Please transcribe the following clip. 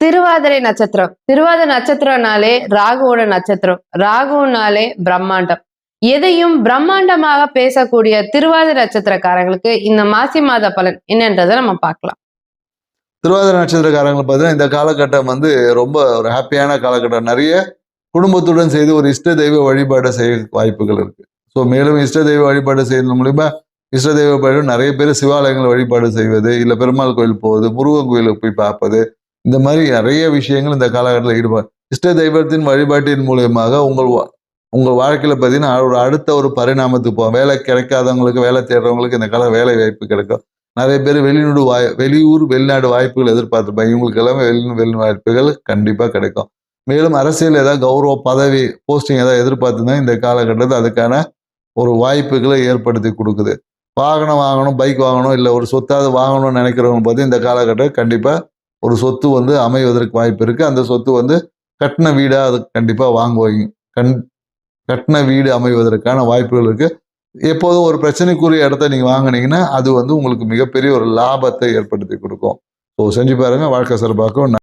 திருவாதிரை நட்சத்திரம். திருவாதிரை நட்சத்திரம்னாலே ராகுவோட நட்சத்திரம். ராகுனாலே பிரம்மாண்டம். எதையும் பிரம்மாண்டமாக பேசக்கூடிய திருவாதிரை நட்சத்திரக்காரங்களுக்கு இந்த மாசி மாத பலன் என்னன்றதை நம்ம பார்க்கலாம். திருவாதிரை நட்சத்திரக்காரங்களை பார்த்தீங்கன்னா இந்த காலகட்டம் வந்து ரொம்ப ஒரு ஹாப்பியான காலகட்டம். நிறைய குடும்பத்துடன் செய்து ஒரு இஷ்ட தெய்வ வழிபாடு செய்ய வாய்ப்புகள் இருக்கு. ஸோ மேலும் இஷ்ட தெய்வ வழிபாடு செய்யறது மூலியமா இஷ்ட தெய்வ வழிபாடு நிறைய பேர் சிவாலயங்கள் வழிபாடு செய்வது, இல்லை பெருமாள் கோயில் போவது, முருகன் கோயிலுக்கு போய் பார்ப்பது, இந்த மாதிரி நிறைய விஷயங்கள் இந்த காலகட்டத்தில் ஈடுபாடு. இஷ்ட தெய்வத்தின் வழிபாட்டின் மூலியமாக உங்கள் வாழ்க்கையில பார்த்தீங்கன்னா ஒரு அடுத்த ஒரு பரிணாமத்துக்கு போகும். வேலை கிடைக்காதவங்களுக்கு, வேலை தேடுறவங்களுக்கு இந்த கால வேலை வாய்ப்பு கிடைக்கும். நிறைய பேர் வெளியூர் வெளிநாடு வாய்ப்புகள் எதிர்பார்த்துருப்பாங்க. இவங்களுக்கு எல்லாமே வெளிநாடு வாய்ப்புகள் கண்டிப்பாக கிடைக்கும். மேலும் அரசியல் ஏதாவது கௌரவ பதவி போஸ்டிங் ஏதாவது எதிர்பார்த்துருந்தா இந்த காலகட்டத்தில் அதுக்கான ஒரு வாய்ப்புகளை ஏற்படுத்தி கொடுக்குது. வாகனம் வாங்கணும், பைக் வாங்கணும், இல்லை ஒரு சொத்தாவது வாங்கணும்னு நினைக்கிறவங்க பார்த்து இந்த காலகட்டம் கண்டிப்பாக ஒரு சொத்து வந்து அமைவதற்கு வாய்ப்பு இருக்குது. அந்த சொத்து வந்து கட்டின வீடாக அது கண்டிப்பாக வாங்குவீங்க. கட்டின வீடு அமைவதற்கான வாய்ப்புகள் இருக்குது. எப்போதும் ஒரு பிரச்சனைக்குரிய இடத்த நீங்கள் வாங்கினீங்கன்னா அது வந்து உங்களுக்கு மிகப்பெரிய ஒரு லாபத்தை ஏற்படுத்தி கொடுக்கும். ஸோ செஞ்சு பாருங்கள், வாழ்க்கை சிறப்பாக்கும்.